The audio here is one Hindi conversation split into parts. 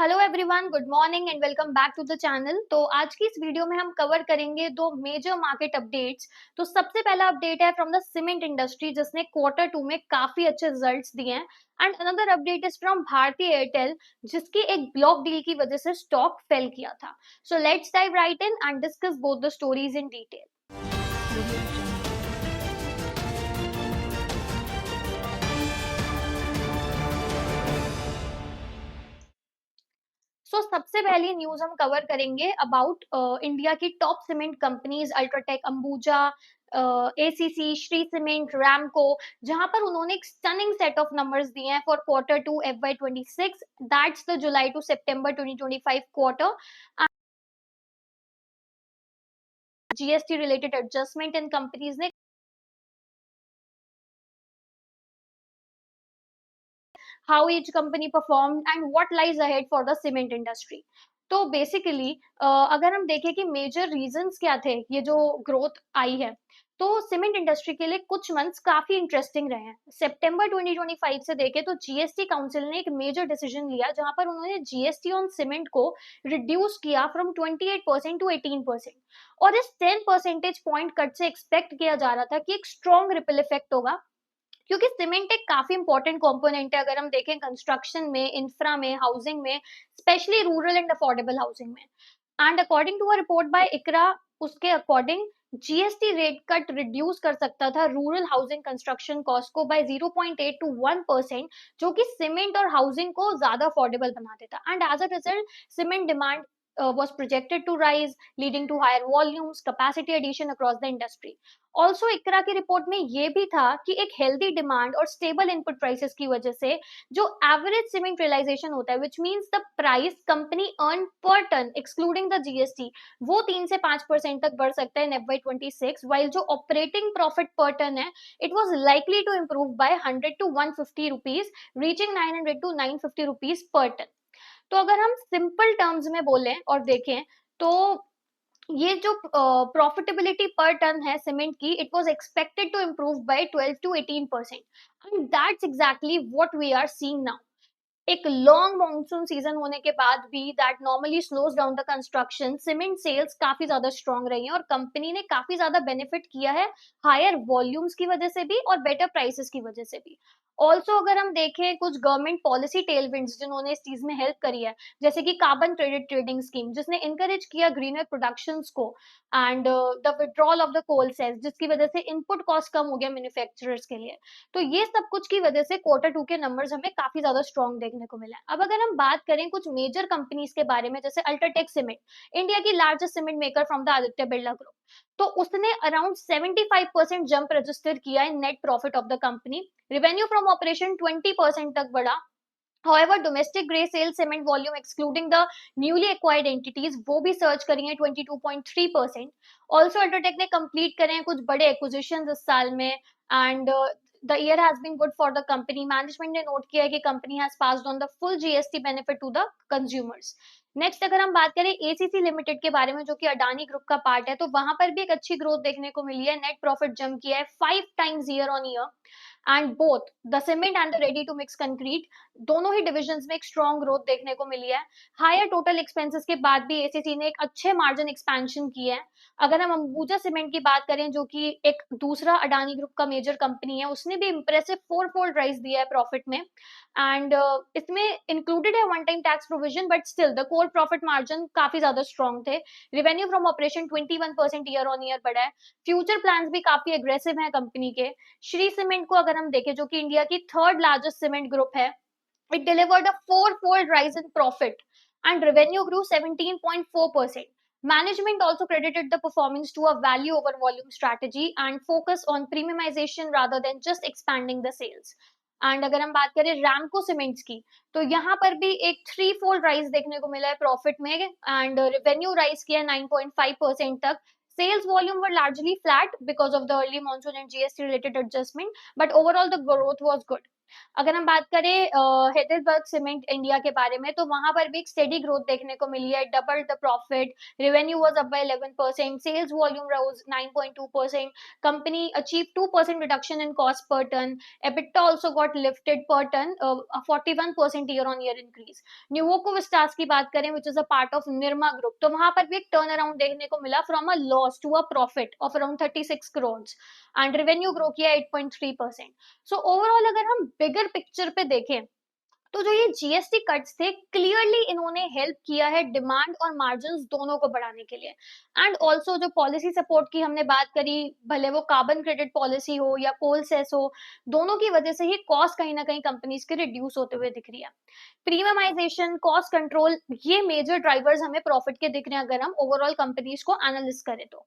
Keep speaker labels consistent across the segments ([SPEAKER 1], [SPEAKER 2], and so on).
[SPEAKER 1] Hello everyone, good morning and welcome back to the channel. तो आज की इस वीडियो में हम कवर करेंगे दो मेजर मार्केट अपडेट्स। तो सबसे पहला अपडेट है फ्रॉम द सीमेंट इंडस्ट्री, जिसने क्वार्टर टू में काफी अच्छे रिजल्ट्स दिए हैं। And another update is from Bharti Airtel, जिसकी एक ब्लॉक डील की वजह से स्टॉक फेल किया था। So let's dive right in and discuss both the stories in detail. सबसे पहली न्यूज हम कवर करेंगे अबाउट इंडिया की top cement companies UltraTech, Ambuja, ACC, Shri cement, Ramco, जहां पर उन्होंने एक स्टनिंग सेट ऑफ नंबर्स दिए हैं for quarter two FY26, that's the July to September 2025 quarter. GST related adjustment in companies ने how each company performed and what lies ahead for the cement industry। तो बेसिकली अगर हम देखें कि मेजर रीजंस क्या थे ये जो ग्रोथ आई है, तो सीमेंट इंडस्ट्री के लिए कुछ मंथ्स काफी इंटरेस्टिंग रहे हैं। सितंबर 2025 से देखें तो जीएसटी काउंसिल ने एक मेजर डिसीजन लिया, जहां पर उन्होंने जीएसटी ऑन सीमेंट को रिड्यूस किया फ्रॉम 28% टू 18%। और इस 10 परसेंटेज पॉइंट कट से एक्सपेक्ट किया जा रहा था कि एक स्ट्रॉन्ग रिपल इफेक्ट होगा, क्योंकि सीमेंट एक काफी इंपॉर्टेंट कंपोनेंट है अगर हम देखें कंस्ट्रक्शन में, इंफ्रा में, हाउसिंग में, specially rural and affordable housing में। And according to a report by ICRA, उसके according GST rate cut reduce कर सकता था रूरल हाउसिंग कंस्ट्रक्शन कॉस्ट को बाय 0.8 टू 1%, जो कि सीमेंट और हाउसिंग को ज्यादा अफोर्डेबल बना देता। And as a result cement demand was projected to rise, leading to higher volumes, capacity addition across the industry। Also ICRA की रिपोर्ट में ये भी था कि एक हेल्दी डिमांड और स्टेबल इनपुट प्राइसेस की वजह से जो एवरेज सीमेंट रियलाइजेशन होता है, which means the price company earn per ton excluding the GST, वो 3 से 5% तक बढ़ सकता है इन FY26, वाइल जो ऑपरेटिंग प्रॉफिट पर टन है it was likely to improve by 100 to 150 rupees, reaching 900 to 950 rupees per ton. तो अगर हम सिंपल टर्म्स में बोलें और देखें, तो ये जो प्रॉफिटेबिलिटी पर टन है सीमेंट की, it was expected to improve by 12 to 18%, and that's exactly what we are seeing now. एक लॉन्ग मॉनसून सीजन होने के बाद भी that normally slows down the construction, cement sales काफी ज्यादा स्ट्रांग रही हैं और कंपनी ने काफी ज्यादा बेनिफिट किया है हायर वॉल्यूम्स की वजह से भी और बेटर प्राइसेस की वजह से भी। ऑल्सो अगर हम देखें कुछ गवर्नमेंट पॉलिसी टेलविंड्स जिन्होंने इस चीज में हेल्प करी है, जैसे कि कार्बन क्रेडिट ट्रेडिंग स्कीम जिसने इनकरेज किया ग्रीनर प्रोडक्शंस को, and the withdrawal of the coal sales जिसकी वजह से इनपुट कॉस्ट कम हो गया मैन्युफैक्चरर्स के लिए। तो ये सब कुछ की वजह से क्वार्टर टू के नंबर्स हमें काफी ज्यादा स्ट्रॉन्ग देखने को मिला है। अब अगर हम बात करें कुछ मेजर कंपनीज के बारे में, जैसे अल्ट्राटेक सीमेंट, इंडिया की largest cement maker from the Aditya Birla group, तो उसने अराउंड 75% जंप रजिस्टर किया है net profit of the company. Revenue from operation 20% तक बढ़ा। However, domestic grey sales cement volume excluding the newly acquired entities वो भी सर्च करी है 22.3%। ऑल्सो अल्ट्राटेक ने कंप्लीट करे हैं कुछ बड़े एक्विजिशन इस साल में, and the year has been good for the company. Management ने नोट किया है कि company has passed on the full GST benefit to the consumers. Next अगर हम बात करें एसीसी लिमिटेड के बारे में, जो कि अडानी ग्रुप का पार्ट है, तो वहां पर भी एक अच्छी ग्रोथ देखने को मिली है। नेट प्रॉफिट जंप किया है 5 times year on year, and both the cement and the ready to mix concrete, दोनों ही डिविजन्स में एक स्ट्रॉन्ग ग्रोथ देखने को मिली है। हायर टोटल एक्सपेंसेस के बाद भी एसीसी ने एक अच्छे मार्जिन एक्सपेंशन की है। अगर हम अंबुजा सीमेंट की बात करें, जो कि एक दूसरा अडानी ग्रुप का मेजर कंपनी है, उसने भी इंप्रेसिव 4-fold राइज दिया है प्रॉफिट में, एंड इसमें इंक्लूडेड है one time tax provision, but still the core profit margin काफी ज्यादा स्ट्रॉन्ग थे। Revenue from operation 21% year on year बढ़ा है। फ्यूचर प्लान्स भी काफी एग्रेसिव हैं कंपनी के। श्री सीमेंट को अगर हम देखें, जो कि इंडिया की थर्ड लार्जेस्ट सीमेंट ग्रुप है, it delivered a four-fold rise in profit and revenue grew 17.4%। Management also credited the performance to a value over volume strategy and focus on premiumization rather than just expanding the sales। And अगर हम बात करें रैमको सीमेंट्स की, तो यहाँ पर भी एक 3-fold राइज देखने को मिला है प्रॉफिट में, एंड रेवेन्यू राइज किया 9.5% तक। Sales volume were largely flat because of the early monsoon and GST related adjustment, but overall the growth was good। अगर हम बात करें हेडेलबर्ग सीमेंट इंडिया के बारे में, तो वहां पर भी एक स्टेडी ग्रोथ देखने को मिली है, double the profit, revenue was up by 11%, sales volume rose 9.2%, company achieve 2% reduction in cost per ton, EBITDA also got lifted per ton, 41% year on year increase. Nuvoco Vistas की बात करें, which is a part of Nirma group, तो वहां पर भी एक टर्न अराउंड देखने को मिला from a loss to a profit of around 36 crore, and revenue grow किया 8.3%। सो ओवरऑल अगर हम बिगर पिक्चर पे देखें, तो जो ये जीएसटी कट्स थे, क्लियरली इन्होंने हेल्प किया है डिमांड और मार्जिन्स दोनों को बढ़ाने के लिए। एंड ऑल्सो जो पॉलिसी सपोर्ट की हमने बात करी, भले वो कार्बन क्रेडिट पॉलिसी हो या कोल सेस हो, दोनों की वजह से ही कॉस्ट कहीं ना कहीं कंपनीज के रिड्यूस होते हुए दिख रही है। प्रीमियमाइजेशन, कॉस्ट कंट्रोल, ये मेजर ड्राइवर्स हमें प्रॉफिट के दिख रहे हैं अगर हम ओवरऑल कंपनीज को एनालिस्ट करें तो।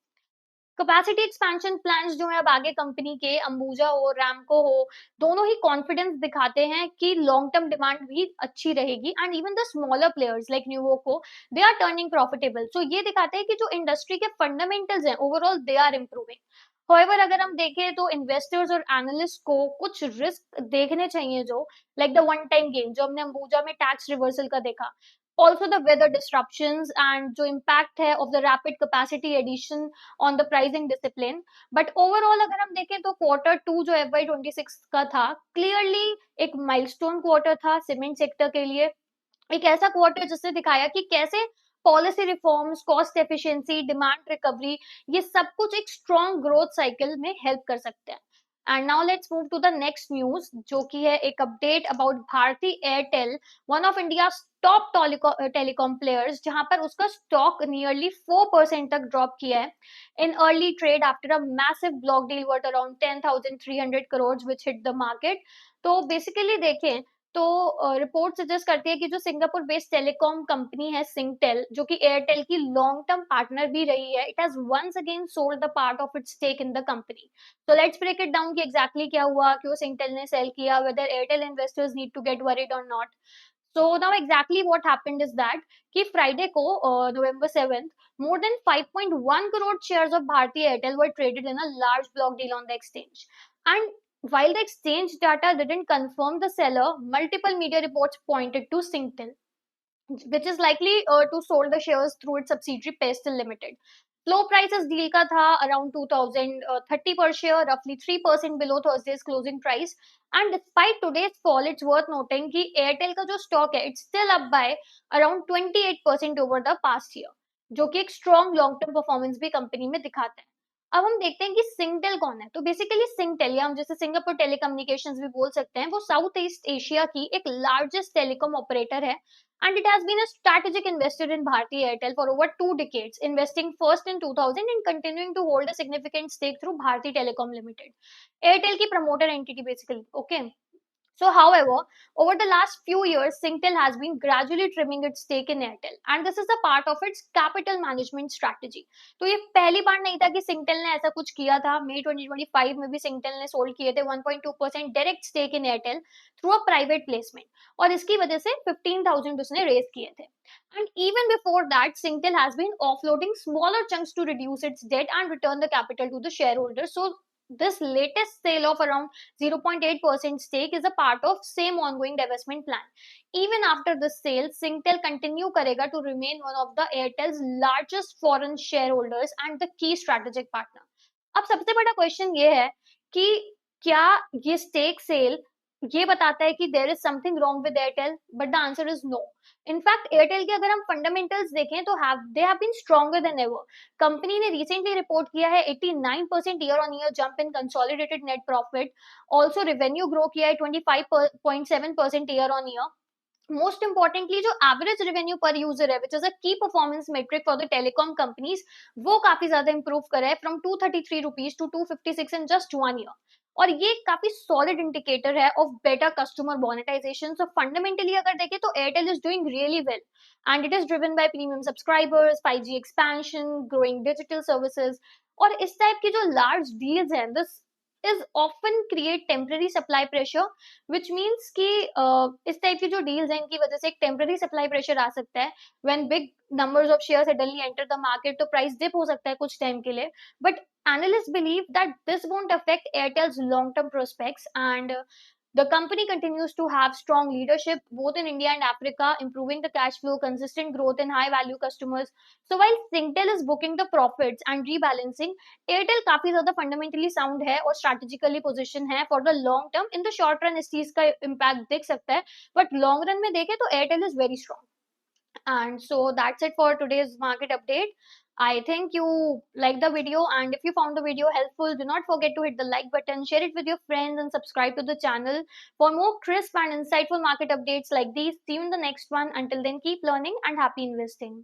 [SPEAKER 1] कैपेसिटी एक्सपेंशन प्लान्स जो है अब आगे कंपनी के, अंबुजा हो, रैमको हो, दोनों ही कॉन्फिडेंस दिखाते हैं कि लॉन्ग टर्म डिमांड भी अच्छी रहेगी, and even the smaller players like Nuvoco, they are turning profitable. So ये दिखाते हैं कि जो इंडस्ट्री के फंडामेंटल्स हैं overall they are improving. However, अगर हम देखें तो इन्वेस्टर्स और एनालिस्ट को कुछ रिस्क देखने चाहिए, जो like the one time gain जो हमने अंबुजा में टैक्स रिवर्सल का देखा, also the weather disruptions and जो impact है of the rapid capacity addition on the pricing discipline। but overall अगर हम देखें तो Q2 जो FY26 का था, clearly एक milestone quarter था सीमेंट सेक्टर के लिए, एक ऐसा क्वार्टर जिसने दिखाया कि कैसे policy reforms, cost efficiency, demand recovery, ये सब कुछ एक स्ट्रॉन्ग ग्रोथ साइकिल में हेल्प कर सकते हैं। And now let's move to the next news, जो कि है एक update about Bharti Airtel, one of India top telecom players, जहां पर उसका स्टॉक नियरली 4% तक ड्रॉप किया है in early trade after a massive block deal worth around 10,300 crore which hit the market. तो बेसिकली देखें तो रिपोर्ट सजेस्ट करती है कि जो सिंगापुर बेस्ड टेलीकॉम कंपनी है सिंगटेल, जो कि एयरटेल की लॉन्ग टर्म पार्टनर भी रही है, it has once again sold the part of its stake in the company. तो लेट्स ब्रेक इट डाउन कि एग्जैक्टली क्या हुआ, क्यों सिंगटेल ने सेल किया, whether Airtel investors need to get worried और not. So now exactly what happened is that कि फ्राइडे को November 7th, more than 5.1 crore shares of Bharti Airtel were traded in a large block deal on the exchange. And while the exchange data didn't confirm the seller, multiple media reports pointed to Singtel, which is likely to sold the shares through its subsidiary Pestle Limited. Flow price इस डील का था around 2030 per share, roughly 3% below Thursday's closing price. And despite today's fall, it's worth noting कि Airtel का जो stock है, it's still up by around 28% over the past year, जो कि एक strong long term performance भी कंपनी में दिखाता है। अब हम देखते हैं कि सिंगटेल कौन है। तो बेसिकली सिंगटेल, या हम जैसे सिंगापुर टेलीकम्युनिकेशंस भी बोल सकते हैं, वो साउथ ईस्ट एशिया की एक लार्जेस्ट टेलीकॉम ऑपरेटर है, and it has been a strategic investor in Bharti Airtel for over 2 decades, investing first in 2000 and continuing to hold a significant stake through Bharti Telecom Limited, Airtel की promoter entity basically, okay? So, however, over the last few years, Singtel has been gradually trimming its stake in Airtel, and this is a part of its capital management strategy. तो ये पहली बार नहीं था कि Singtel ने ऐसा कुछ किया था। मई 2025 में भी Singtel ने सोल्ड किए थे 1.2% direct stake in Airtel through a private placement, और इसकी वजह से 15,000 उसने रेज किए थे। And even before that, Singtel has been offloading smaller chunks to reduce its debt and return the capital to the shareholders. So this latest sale of around 0.8% stake is a part of same ongoing divestment plan. Even after this sale, Singtel continue करेगा to remain one of the Airtel's largest foreign shareholders and the key strategic partner. अब सबसे बड़ा क्वेश्चन ये है कि क्या ये स्टेक सेल ये बताता है कि there is something wrong with Airtel, but the answer is no. In fact Airtel के अगर हम फंडामेंटल्स देखें तो they have been stronger than ever. Company ने रिसेंटली रिपोर्ट किया है 89% year on year jump in consolidated net profit, also revenue grow किया है 25.7% year on year. Most importantly जो एवरेज रेवेन्यू पर यूजर है, which is a key performance metric for the telecom companies, वो काफी ज्यादा इंप्रूव करा है from 233 rupees to 256 in just 1 year, और ये काफी सॉलिड इंडिकेटर है of better customer monetisation. So fundamentally अगर देखें तो Airtel is doing really well, and it is driven by premium subscribers, 5G expansion, growing digital services, और इस टाइप की जो लार्ज डील्स हैं, this is often create temporary supply pressure, which means कि इस टाइप की जो डील्स हैं इनकी वजह से एक टेम्पररी सप्लाई प्रेशर आ सकता है। when big numbers of shares suddenly enter the market, तो प्राइस डिप हो सकता है कुछ टाइम के लिए, but analysts believe that this won't affect Airtel's long term prospects, and The company continues to have strong leadership both in India and Africa, improving the cash flow, consistent growth, and high value customers. So while Singtel is booking the profits and rebalancing, Airtel काफी ज्यादा फंडामेंटली साउंड है और स्ट्रैटेजिकली पोजीशन है for the long term. In the short run इस चीज का इम्पैक्ट दिख सकता है, बट लॉन्ग रन में देखें तो Airtel is very strong. And so that's it for today's market update. I think you like the video, and if you found the video helpful, do not forget to hit the like button, share it with your friends, and subscribe to the channel for more crisp and insightful market updates like these. See you in the next one. Until then, keep learning and happy investing.